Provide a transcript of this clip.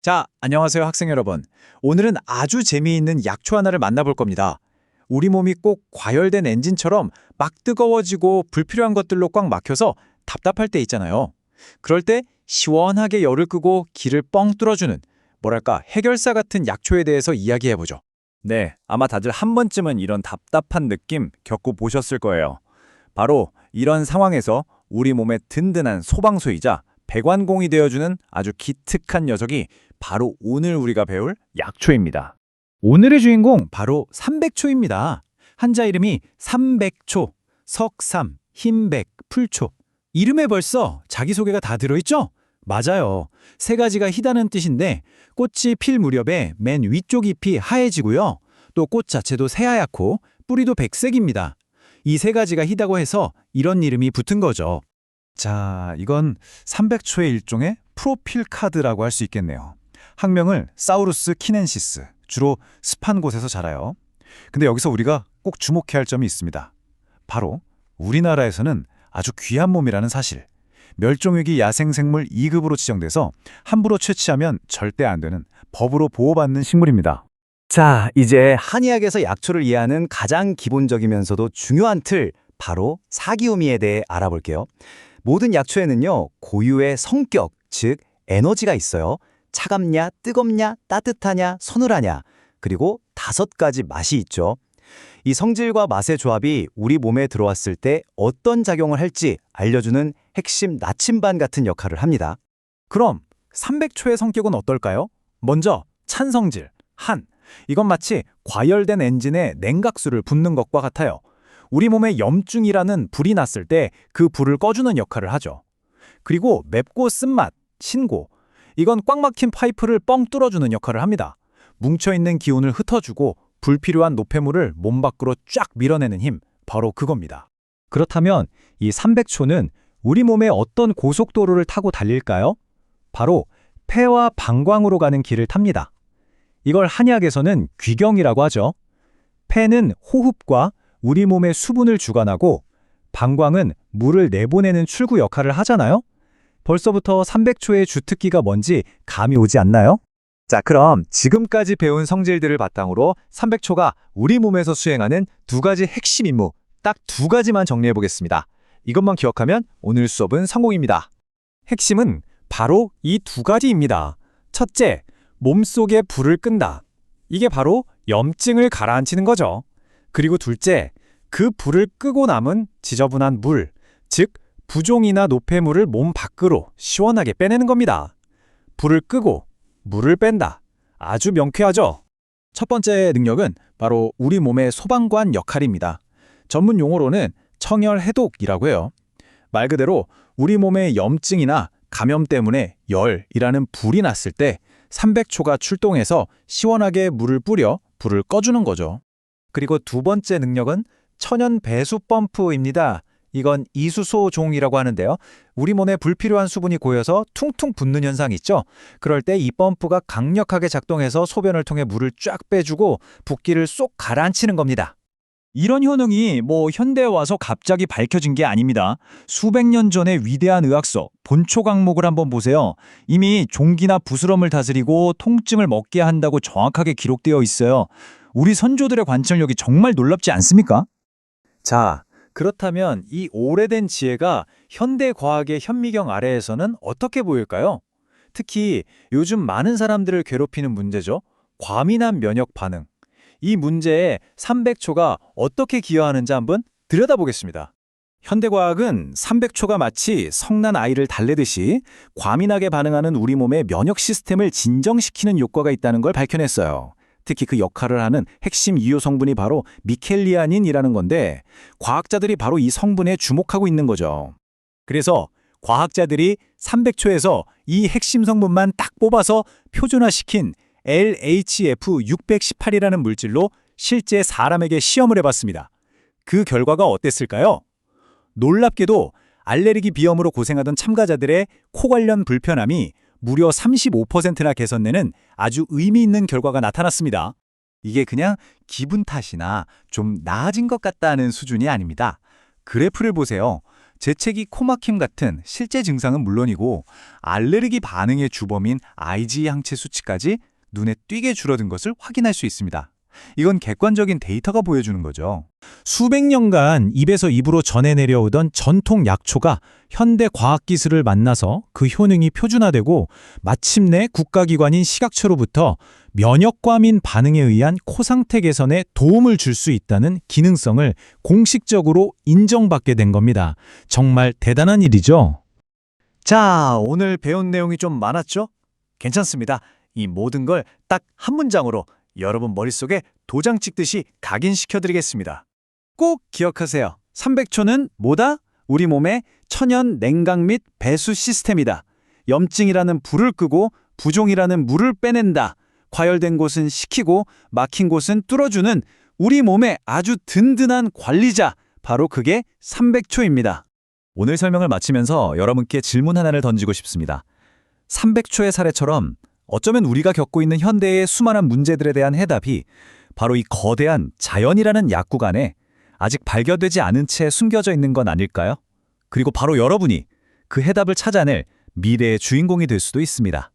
자, 안녕하세요 학생 여러분. 오늘은 아주 재미있는 약초 하나를 만나볼 겁니다. 우리 몸이 꼭 과열된 엔진처럼 막 뜨거워지고 불필요한 것들로 꽉 막혀서 답답할 때 있잖아요. 그럴 때 시원하게 열을 끄고 기를 뻥 뚫어주는 뭐랄까 해결사 같은 약초에 대해서 이야기해보죠. 네, 아마 다들 한 번쯤은 이런 답답한 느낌 겪고 보셨을 거예요. 바로 이런 상황에서 우리 몸의 든든한 소방수이자 배관공이 되어주는 아주 기특한 녀석이 바로 오늘 우리가 배울 약초입니다. 오늘의 주인공 바로 삼백초입니다. 한자 이름이 삼백초, 석삼, 흰백, 풀초. 이름에 벌써 자기소개가 다 들어있죠? 맞아요. 세 가지가 희다는 뜻인데 꽃이 필 무렵에 맨 위쪽 잎이 하얘지고요. 또 꽃 자체도 새하얗고 뿌리도 백색입니다. 이 세 가지가 희다고 해서 이런 이름이 붙은 거죠. 자, 이건 삼백초의 일종의 프로필 카드라고 할 수 있겠네요. 학명을 사우루스 키넨시스, 주로 습한 곳에서 자라요. 근데 여기서 우리가 꼭 주목해야 할 점이 있습니다. 바로 우리나라에서는 아주 귀한 몸이라는 사실. 멸종위기 야생생물 2급으로 지정돼서 함부로 채취하면 절대 안 되는 법으로 보호받는 식물입니다. 자, 이제 한의학에서 약초를 이해하는 가장 기본적이면서도 중요한 틀, 바로 사기오미에 대해 알아볼게요. 모든 약초에는요, 고유의 성격, 즉 에너지가 있어요. 차갑냐, 뜨겁냐, 따뜻하냐, 서늘하냐, 그리고 5가지 맛이 있죠. 이 성질과 맛의 조합이 우리 몸에 들어왔을 때 어떤 작용을 할지 알려주는 핵심 나침반 같은 역할을 합니다. 그럼 삼백초의 성격은 어떨까요? 먼저 찬성질, 한. 이건 마치 과열된 엔진에 냉각수를 붓는 것과 같아요. 우리 몸에 염증이라는 불이 났을 때 그 불을 꺼주는 역할을 하죠. 그리고 맵고 쓴맛, 신고. 이건 꽉 막힌 파이프를 뻥 뚫어주는 역할을 합니다. 뭉쳐있는 기운을 흩어주고 불필요한 노폐물을 몸 밖으로 쫙 밀어내는 힘, 바로 그겁니다. 그렇다면 이 삼백초는 우리 몸에 어떤 고속도로를 타고 달릴까요? 바로 폐와 방광으로 가는 길을 탑니다. 이걸 한의학에서는 귀경이라고 하죠. 폐는 호흡과 우리 몸의 수분을 주관하고 방광은 물을 내보내는 출구 역할을 하잖아요. 벌써부터 삼백초의 주특기가 뭔지 감이 오지 않나요? 자, 그럼 지금까지 배운 성질들을 바탕으로 삼백초가 우리 몸에서 수행하는 2가지 핵심 임무, 딱 2가지만 정리해 보겠습니다. 이것만 기억하면 오늘 수업은 성공입니다. 핵심은 바로 이 2가지입니다. 첫째, 몸속에 불을 끈다. 이게 바로 염증을 가라앉히는 거죠. 그리고 둘째, 그 불을 끄고 남은 지저분한 물, 즉 부종이나 노폐물을 몸 밖으로 시원하게 빼내는 겁니다. 불을 끄고 물을 뺀다. 아주 명쾌하죠? 첫 번째 능력은 바로 우리 몸의 소방관 역할입니다. 전문 용어로는 청열해독이라고 해요. 말 그대로 우리 몸의 염증이나 감염 때문에 열이라는 불이 났을 때 삼백초가 출동해서 시원하게 물을 뿌려 불을 꺼주는 거죠. 그리고 2번째 능력은 천연 배수 펌프입니다. 이건 이수소종이라고 하는데요. 우리 몸에 불필요한 수분이 고여서 퉁퉁 붓는 현상이 있죠. 그럴 때 이 펌프가 강력하게 작동해서 소변을 통해 물을 쫙 빼주고 붓기를 쏙 가라앉히는 겁니다. 이런 효능이 현대에 와서 갑자기 밝혀진 게 아닙니다. 수백 년 전의 위대한 의학서 본초 강목을 한번 보세요. 이미 종기나 부스럼을 다스리고 통증을 먹게 한다고 정확하게 기록되어 있어요. 우리 선조들의 관찰력이 정말 놀랍지 않습니까? 자, 그렇다면 이 오래된 지혜가 현대 과학의 현미경 아래에서는 어떻게 보일까요? 특히 요즘 많은 사람들을 괴롭히는 문제죠. 과민한 면역 반응. 이 문제에 삼백초가 어떻게 기여하는지 한번 들여다보겠습니다. 현대과학은 삼백초가 마치 성난 아이를 달래듯이 과민하게 반응하는 우리 몸의 면역 시스템을 진정시키는 효과가 있다는 걸 밝혀냈어요. 특히 그 역할을 하는 핵심 이효 성분이 바로 미켈리아닌이라는 건데 과학자들이 바로 이 성분에 주목하고 있는 거죠. 그래서 과학자들이 삼백초에서 이 핵심 성분만 딱 뽑아서 표준화시킨 LHF618이라는 물질로 실제 사람에게 시험을 해봤습니다. 그 결과가 어땠을까요? 놀랍게도 알레르기 비염으로 고생하던 참가자들의 코 관련 불편함이 무려 35%나 개선되는 아주 의미 있는 결과가 나타났습니다. 이게 그냥 기분 탓이나 좀 나아진 것 같다는 수준이 아닙니다. 그래프를 보세요. 재채기, 코막힘 같은 실제 증상은 물론이고 알레르기 반응의 주범인 IgE 항체 수치까지 눈에 띄게 줄어든 것을 확인할 수 있습니다. 이건 객관적인 데이터가 보여주는 거죠. 수백 년간 입에서 입으로 전해 내려오던 전통 약초가 현대 과학기술을 만나서 그 효능이 표준화되고 마침내 국가기관인 식약처로부터 면역과민 반응에 의한 코 상태 개선에 도움을 줄 수 있다는 기능성을 공식적으로 인정받게 된 겁니다. 정말 대단한 일이죠. 자, 오늘 배운 내용이 좀 많았죠? 괜찮습니다. 이 모든 걸 딱 한 문장으로 여러분 머릿속에 도장 찍듯이 각인시켜드리겠습니다. 꼭 기억하세요. 300초는 뭐다? 우리 몸의 천연 냉각 및 배수 시스템이다. 염증이라는 불을 끄고 부종이라는 물을 빼낸다. 과열된 곳은 식히고 막힌 곳은 뚫어주는 우리 몸의 아주 든든한 관리자. 바로 그게 300초입니다. 오늘 설명을 마치면서 여러분께 질문 하나를 던지고 싶습니다. 300초의 사례처럼 어쩌면 우리가 겪고 있는 현대의 수많은 문제들에 대한 해답이 바로 이 거대한 자연이라는 약국 안에 아직 발견되지 않은 채 숨겨져 있는 건 아닐까요? 그리고 바로 여러분이 그 해답을 찾아낼 미래의 주인공이 될 수도 있습니다.